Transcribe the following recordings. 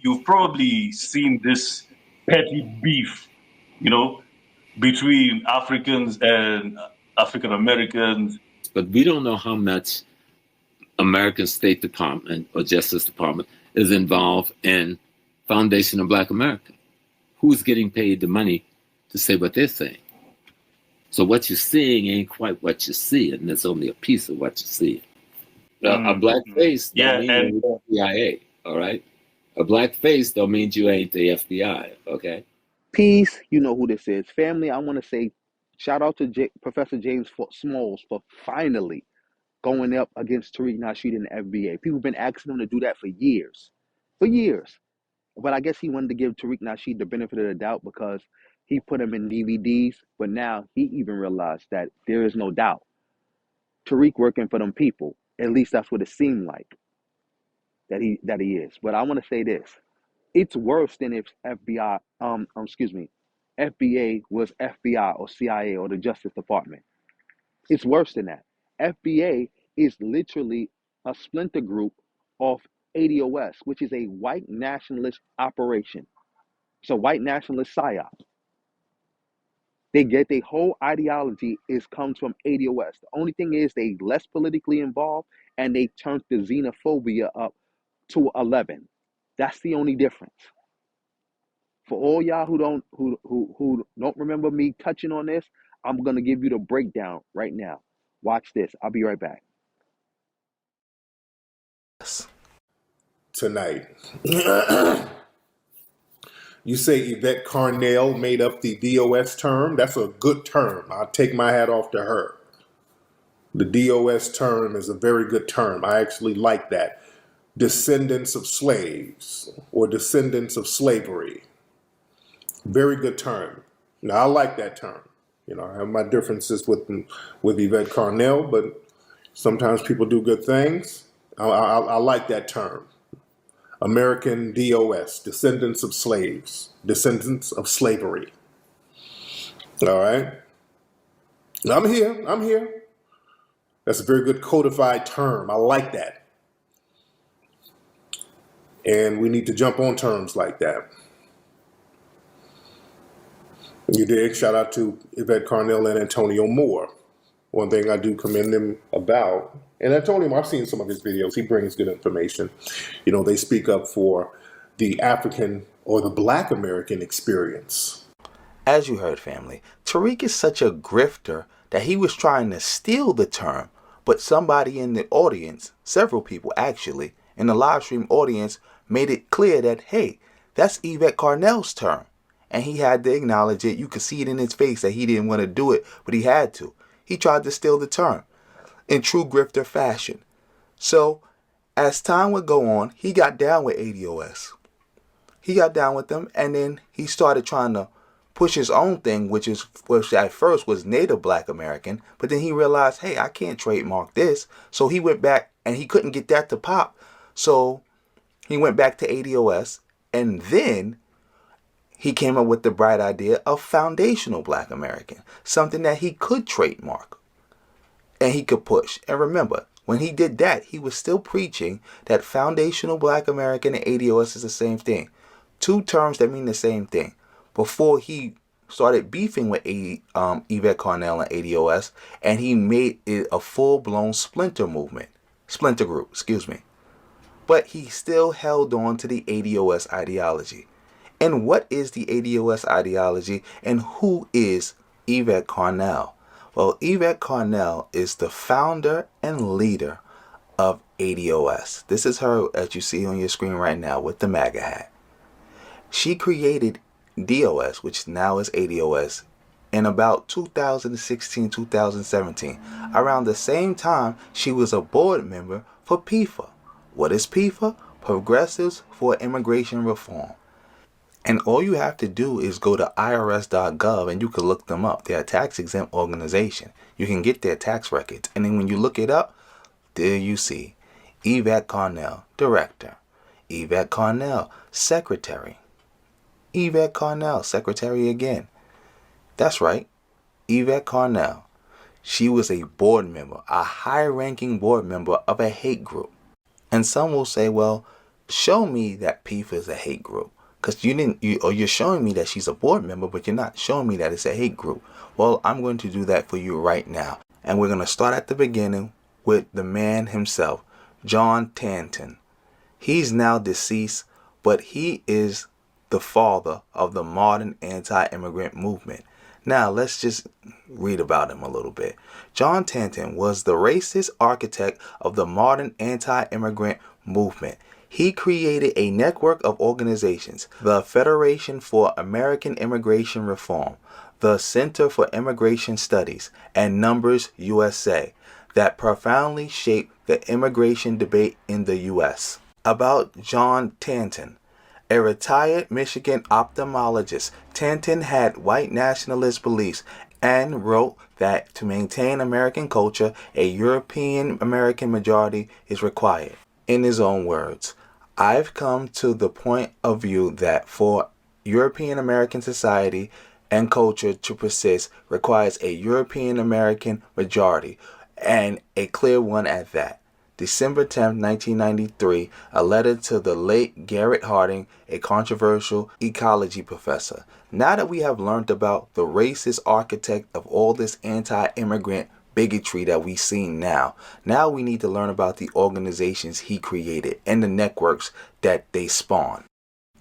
you've probably seen this petty beef, you know, between Africans and African Americans. But we don't know how much American State Department or Justice Department is involved in Foundation of Black America. Who's getting paid the money to say what they're saying? So what you're seeing ain't quite what you see, and there's only a piece of what you see. A black face don't mean you ain't the CIA, all right? A black face don't mean you ain't the FBI, okay? Peace, you know who this is. Family, I want to say shout out to Professor James Smalls for finally going up against Tariq Nasheed in the FBA. People have been asking him to do that for years. For years. But I guess he wanted to give Tariq Nasheed the benefit of the doubt because he put him in DVDs. But now he even realized that there is no doubt. Tariq working for them people. At least that's what it seemed like that he is. But I want to say this. It's worse than if FBA was FBI or CIA or the Justice Department. It's worse than that. FBA is literally a splinter group of ADOS, which is a white nationalist operation. It's a white nationalist psyop. They get their whole ideology comes from ADOS. The only thing is they less politically involved and they turned the xenophobia up to 11. That's the only difference. For all y'all who don't remember me touching on this, I'm gonna give you the breakdown right now. Watch this. I'll be right back. Tonight. You say Yvette Carnell made up the DOS term. That's a good term. I'll take my hat off to her. The DOS term is a very good term. I actually like that. Descendants of slaves or descendants of slavery. Very good term. Now, I like that term. You know, I have my differences with Yvette Carnell, but sometimes people do good things. I like that term. American DOS, descendants of slaves, descendants of slavery. All right. I'm here. That's a very good codified term. I like that. And we need to jump on terms like that. You dig? Shout out to Yvette Carnell and Antonio Moore. One thing I do commend them about, and Antonio, I've seen some of his videos. He brings good information. You know, they speak up for the African or the Black American experience. As you heard, family, Tariq is such a grifter that he was trying to steal the term, but somebody in the audience, several people actually, in the live stream audience, made it clear that, hey, that's Yvette Carnell's term. And he had to acknowledge it. You could see it in his face that he didn't want to do it, but he had to. He tried to steal the term in true grifter fashion. So as time would go on, he got down with ADOS. He got down with them, and then he started trying to push his own thing, which at first was Native Black American, but then he realized, hey, I can't trademark this. So he went back, and he couldn't get that to pop. So he went back to ADOS, and then he came up with the bright idea of foundational Black American, something that he could trademark and he could push. And remember, when he did that, he was still preaching that foundational Black American and ADOS is the same thing. Two terms that mean the same thing. Before he started beefing with Yvette Carnell and ADOS, and he made it a full-blown splinter group. But he still held on to the ADOS ideology. And what is the ADOS ideology, and who is Yvette Carnell? Well, Yvette Carnell is the founder and leader of ADOS. This is her that you see on your screen right now with the MAGA hat. She created DOS, which now is ADOS, in about 2016, 2017. Around the same time, she was a board member for PIFA. What is PIFA? Progressives for Immigration Reform. And all you have to do is go to irs.gov and you can look them up. They're a tax-exempt organization. You can get their tax records. And then when you look it up, there you see Yvette Carnell, director. Yvette Carnell, secretary. Yvette Carnell, secretary again. That's right, Yvette Carnell. She was a board member, a high-ranking board member of a hate group. And some will say, well, show me that PIFA is a hate group. Because you're showing me that she's a board member, but you're not showing me that it's a hate group. Well, I'm going to do that for you right now. And we're going to start at the beginning with the man himself, John Tanton. He's now deceased, but he is the father of the modern anti-immigrant movement. Now, let's just read about him a little bit. John Tanton was the racist architect of the modern anti-immigrant movement. He created a network of organizations, the Federation for American Immigration Reform, the Center for Immigration Studies, and Numbers USA, that profoundly shaped the immigration debate in the U.S. About John Tanton. A retired Michigan ophthalmologist, Tanton had white nationalist beliefs and wrote that to maintain American culture, a European American majority is required. In his own words, I've come to the point of view that for European American society and culture to persist requires a European American majority, and a clear one at that. December 10, 1993, a letter to the late Garrett Harding, a controversial ecology professor. Now that we have learned about the racist architect of all this anti-immigrant bigotry that we see now we need to learn about the organizations he created and the networks that they spawn.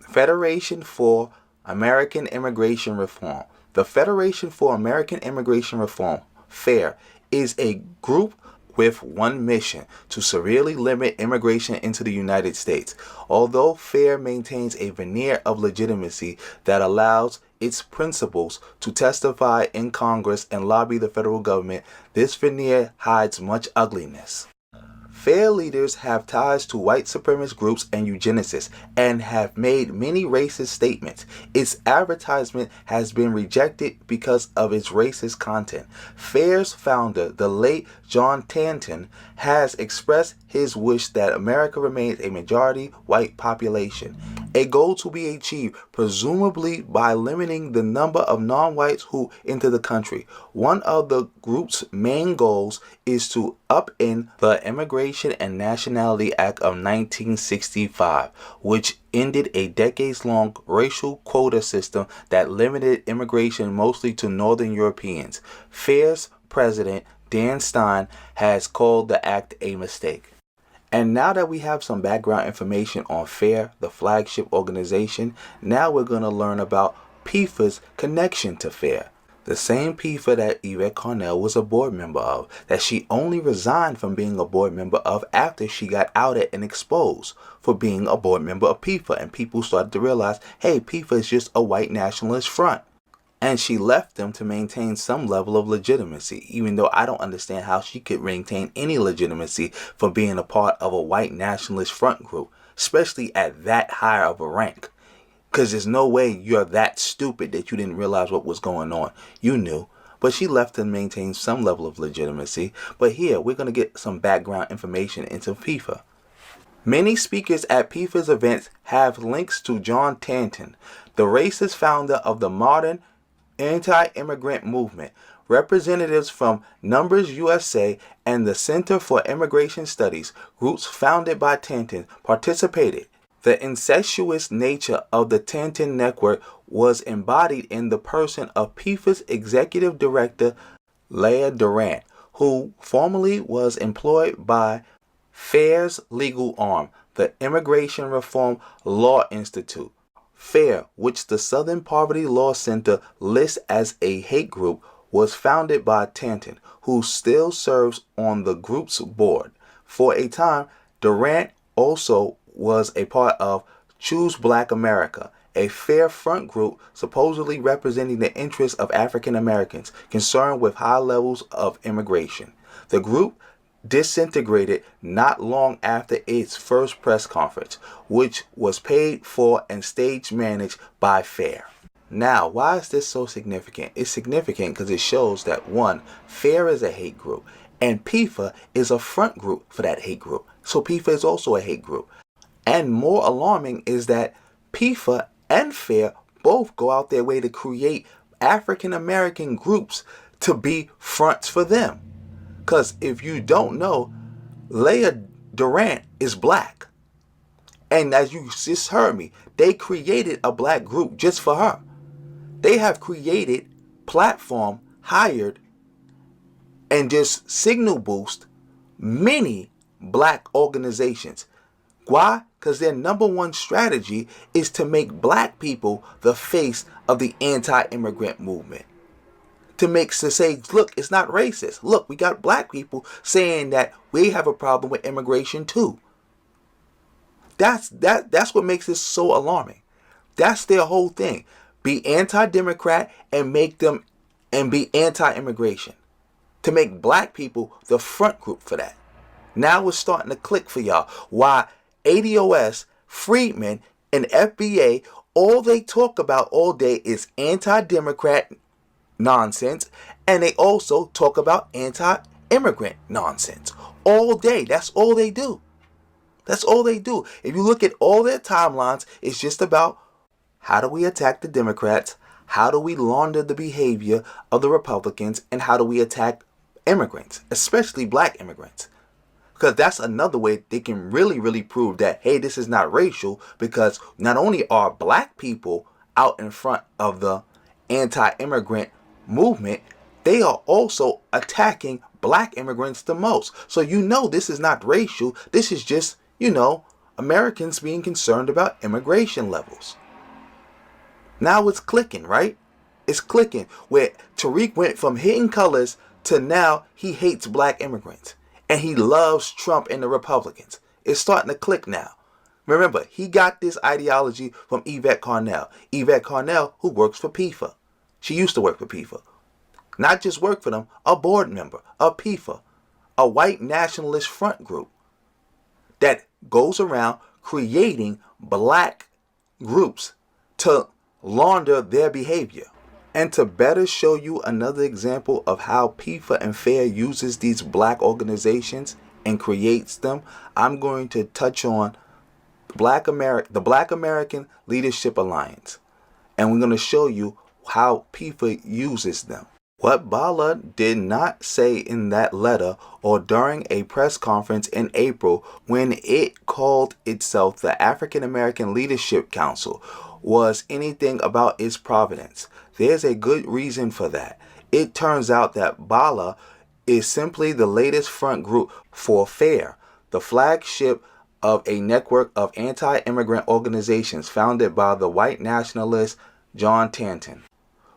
Federation for American Immigration Reform. The Federation for American Immigration Reform, FAIR, is a group with one mission: to severely limit immigration into the United States. Although FAIR maintains a veneer of legitimacy that allows its principals to testify in Congress and lobby the federal government, this veneer hides much ugliness. FAIR leaders have ties to white supremacist groups and eugenicists and have made many racist statements. Its advertisement has been rejected because of its racist content. FAIR's founder, the late John Tanton, has expressed his wish that America remains a majority white population, a goal to be achieved presumably by limiting the number of non-whites who enter the country. One of the group's main goals is to upend the Immigration and Nationality Act of 1965, which ended a decades-long racial quota system that limited immigration mostly to Northern Europeans. FAIR's president, Dan Stein, has called the act a mistake. And now that we have some background information on FAIR, the flagship organization, now we're going to learn about PIFA's connection to FAIR. The same PIFA that Yvette Carnell was a board member of, that she only resigned from being a board member of after she got outed and exposed for being a board member of PIFA. And people started to realize, hey, PIFA is just a white nationalist front. And she left them to maintain some level of legitimacy, even though I don't understand how she could maintain any legitimacy for being a part of a white nationalist front group, especially at that high of a rank. Because there's no way you're that stupid that you didn't realize what was going on. You knew. But she left to maintain some level of legitimacy. But here, we're going to get some background information into PIFA. Many speakers at PIFA's events have links to John Tanton, the racist founder of the modern anti-immigrant movement. Representatives from Numbers USA and the Center for Immigration Studies, groups founded by Tanton, participated. The incestuous nature of the Tanton network was embodied in the person of PIFA's executive director, Leah Durant, who formerly was employed by FAIR's legal arm, the Immigration Reform Law Institute. FAIR, which the Southern Poverty Law Center lists as a hate group, was founded by Tanton, who still serves on the group's board. For a time, Durant also was a part of Choose Black America, a FAIR front group supposedly representing the interests of African Americans concerned with high levels of immigration. The group disintegrated not long after its first press conference, which was paid for and stage managed by FAIR. Now, why is this so significant? It's significant because it shows that, one, FAIR is a hate group, and PIFA is a front group for that hate group. So PIFA is also a hate group. And more alarming is that PIFA and FAIR both go out their way to create African American groups to be fronts for them. Because if you don't know, Leah Durant is black. And as you just heard me, they created a black group just for her. They have created, platform, hired, and just signal boost many black organizations. Why? Because their number one strategy is to make black people the face of the anti-immigrant movement. To say, look, it's not racist. Look, we got black people saying that we have a problem with immigration too. That's what makes this so alarming. That's their whole thing. Be anti-democrat and be anti-immigration. To make black people the front group for that. Now it's starting to click for y'all. Why ADOS, Freedmen, and FBA, all they talk about all day is anti-democrat nonsense, and they also talk about anti-immigrant nonsense all day. That's all they do. That's all they do. If you look at all their timelines, it's just about how do we attack the Democrats, how do we launder the behavior of the Republicans, and how do we attack immigrants, especially black immigrants. Because that's another way they can really, really prove that, hey, this is not racial, because not only are black people out in front of the anti-immigrant movement, they are also attacking black immigrants the most. So this is not racial. This is just, Americans being concerned about immigration levels. Now it's clicking, right? It's clicking where Tariq went from hitting colors to now he hates black immigrants. And he loves Trump and the Republicans. It's starting to click now. Remember, he got this ideology from Yvette Carnell. Yvette Carnell, who works for PIFA. She used to work for PIFA. Not just work for them, a board member of PIFA, a white nationalist front group that goes around creating black groups to launder their behavior. And to better show you another example of how PIFA and FAIR uses these black organizations and creates them, I'm going to touch on the Black American Leadership Alliance. And we're going to show you how PIFA uses them. What Bala did not say in that letter or during a press conference in April when it called itself the African American Leadership Council was anything about its provenance. There's a good reason for that. It turns out that Bala is simply the latest front group for FAIR, the flagship of a network of anti-immigrant organizations founded by the white nationalist John Tanton.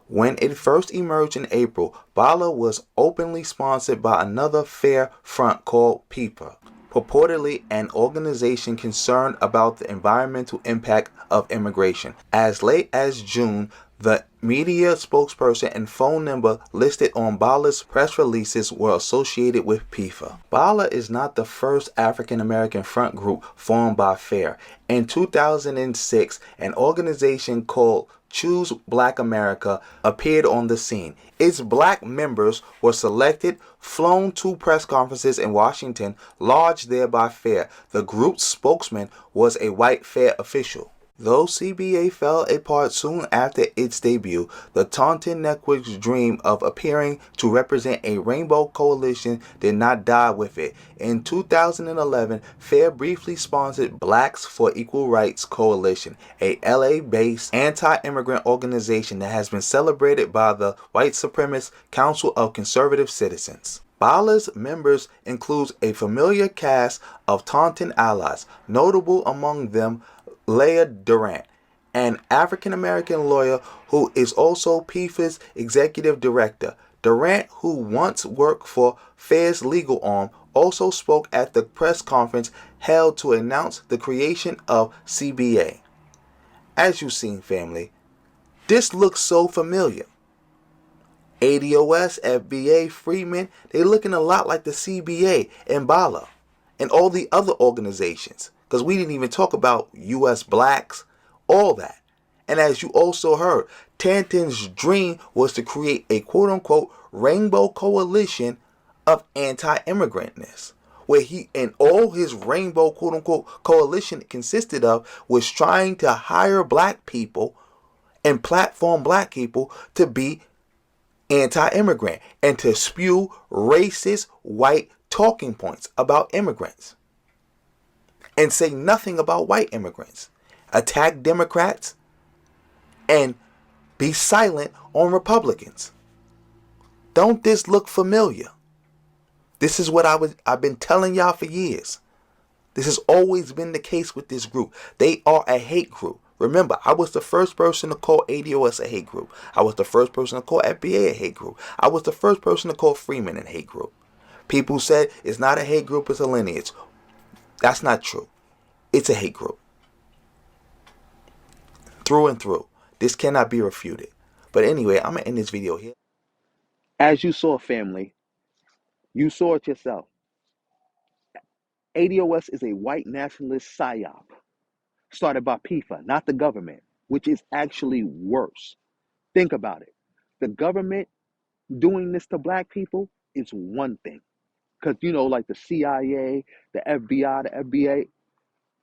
When it first emerged in April, Bala was openly sponsored by another FAIR front called PIFA, purportedly an organization concerned about the environmental impact of immigration. As late as June, the media spokesperson and phone number listed on Bala's press releases were associated with PIFA. Bala is not the first African American front group formed by FAIR. In 2006, an organization called Choose Black America appeared on the scene. Its black members were selected, flown to press conferences in Washington, lodged there by FAIR. The group's spokesman was a white FAIR official. Though CBA fell apart soon after its debut, the Tanton Network's dream of appearing to represent a rainbow coalition did not die with it. In 2011, FAIR briefly sponsored Blacks for Equal Rights Coalition, a LA-based anti-immigrant organization that has been celebrated by the white supremacist Council of Conservative Citizens. Bala's members includes a familiar cast of Tanton allies, notable among them Leah Durant, an African-American lawyer who is also PIFA's executive director. Durant, who once worked for FAIR's legal arm, also spoke at the press conference held to announce the creation of CBA. As you've seen, family, this looks so familiar. ADOS, FBA, Freedmen, they're looking a lot like the CBA and Bala and all the other organizations. Because we didn't even talk about U.S. blacks, all that. And as you also heard, Tanton's dream was to create a quote-unquote rainbow coalition of anti-immigrantness, where he and all his rainbow quote-unquote coalition consisted of was trying to hire black people and platform black people to be anti-immigrant and to spew racist white talking points about immigrants. and say nothing about white immigrants, attack Democrats, and be silent on Republicans. Don't this look familiar? This is what I've been telling y'all for years. This has always been the case with this group. They are a hate group. Remember, I was the first person to call ADOS a hate group. I was the first person to call FBA a hate group. I was the first person to call Freeman a hate group. People said it's not a hate group, it's a lineage. That's not true. It's a hate group. Through and through. This cannot be refuted. But anyway, I'm going to end this video here. As you saw, family, you saw it yourself. ADOS is a white nationalist psyop started by PIFA, not the government, which is actually worse. Think about it. The government doing this to black people is one thing. Because, like the CIA, the FBI, the FBA,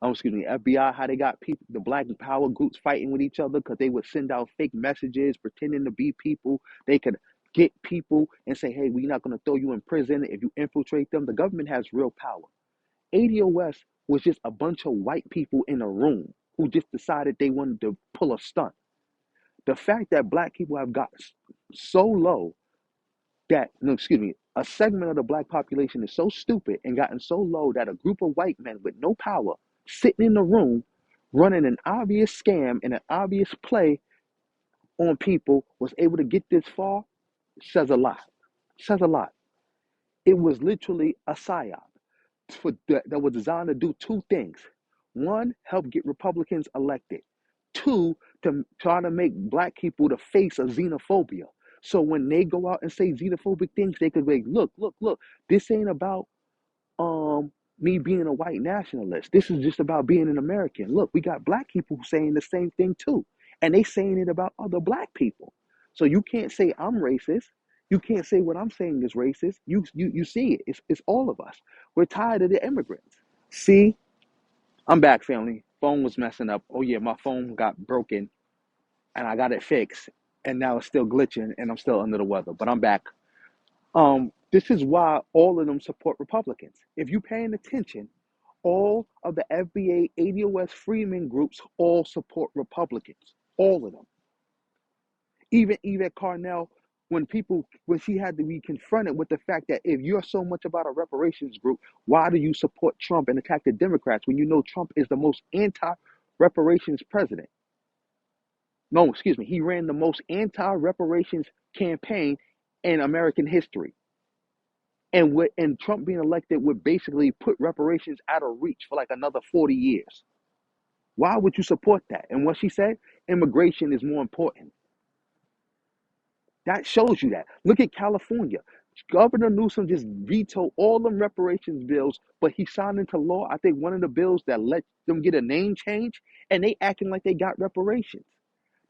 FBI, how they got people, the black power groups fighting with each other because they would send out fake messages pretending to be people. They could get people and say, hey, we're not going to throw you in prison if you infiltrate them. The government has real power. ADOS was just a bunch of white people in a room who just decided they wanted to pull a stunt. The fact that black people have got so low that, a segment of the black population is so stupid and gotten so low that a group of white men with no power sitting in the room running an obvious scam and an obvious play on people was able to get this far says a lot. Says a lot. It was literally a psyop that was designed to do two things. One, help get Republicans elected. Two, to try to make black people the face of xenophobia. So when they go out and say xenophobic things, they could be like, look, this ain't about me being a white nationalist. This is just about being an American. Look, we got black people saying the same thing too. And they saying it about other black people. So you can't say I'm racist. You can't say what I'm saying is racist. You see it. It's all of us. We're tired of the immigrants. See, I'm back, family. Phone was messing up. Oh yeah, my phone got broken and I got it fixed. And now it's still glitching and I'm still under the weather. But I'm back. This is why all of them support Republicans. If you're paying attention, all of the FBA, ADOS, Freeman groups all support Republicans. All of them. Even Yvette Carnell, when she had to be confronted with the fact that if you're so much about a reparations group, why do you support Trump and attack the Democrats when you know Trump is the most anti-reparations president? No, excuse me. He ran the most anti-reparations campaign in American history. And Trump being elected would basically put reparations out of reach for like another 40 years. Why would you support that? And what she said, immigration is more important. That shows you that. Look at California. Governor Newsom just vetoed all them reparations bills, but he signed into law, I think, one of the bills that let them get a name change, and they acting like they got reparations.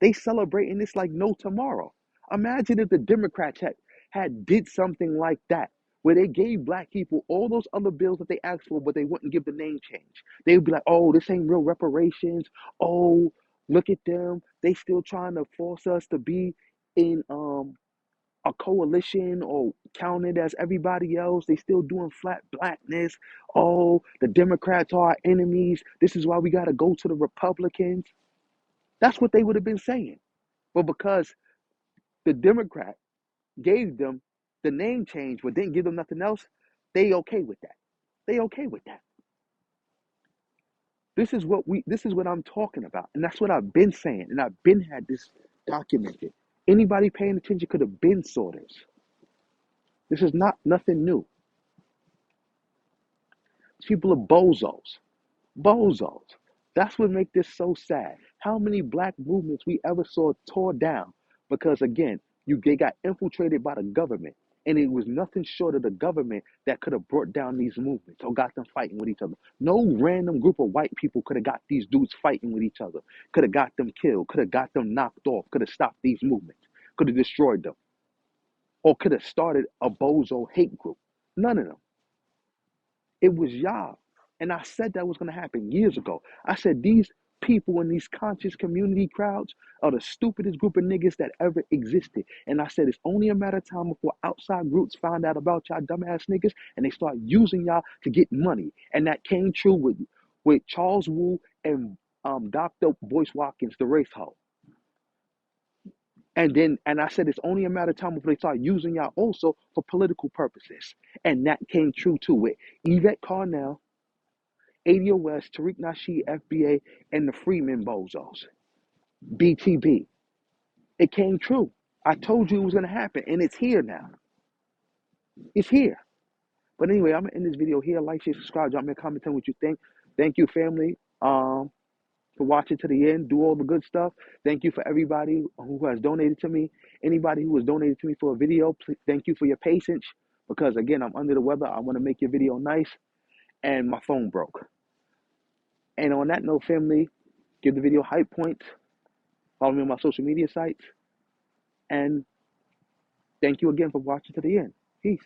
They celebrating this like no tomorrow. Imagine if the Democrats had did something like that, where they gave black people all those other bills that they asked for, but they wouldn't give the name change. They would be like, oh, this ain't real reparations. Oh, look at them. They still trying to force us to be in a coalition or counted as everybody else. They still doing flat blackness. Oh, the Democrats are our enemies. This is why we got to go to the Republicans. That's what they would have been saying. But because the Democrat gave them the name change but didn't give them nothing else, they okay with that. They okay with that. This is what I'm talking about. And that's what I've been saying. And I've been had this documented. Anybody paying attention could have been saw this. This is not nothing new. People are bozos. Bozos. That's what makes this so sad. How many black movements we ever saw tore down because, again, they got infiltrated by the government, and it was nothing short of the government that could have brought down these movements or got them fighting with each other. No random group of white people could have got these dudes fighting with each other, could have got them killed, could have got them knocked off, could have stopped these movements, could have destroyed them, or could have started a bozo hate group. None of them. It was y'all. And I said that was going to happen years ago. I said these people in these conscious community crowds are the stupidest group of niggas that ever existed. And I said it's only a matter of time before outside groups find out about y'all dumbass niggas and they start using y'all to get money. And that came true with with Charles Wu and Dr. Boyce Watkins, the race hoe. And I said it's only a matter of time before they start using y'all also for political purposes. And that came true too with Yvette Carnell, ADOS, Tariq Nasheed, FBA, and the Freeman Bozos, BTB. It came true. I told you it was going to happen, and it's here now. It's here. But anyway, I'm going to end this video here. Like, share, subscribe, drop me a comment, tell me what you think. Thank you, family, for watching to the end. Do all the good stuff. Thank you for everybody who has donated to me. Anybody who has donated to me for a video, please, thank you for your patience. Because, again, I'm under the weather. I want to make your video nice, and my phone broke. And on that note, family, give the video hype points. Follow me on my social media sites. And thank you again for watching to the end. Peace.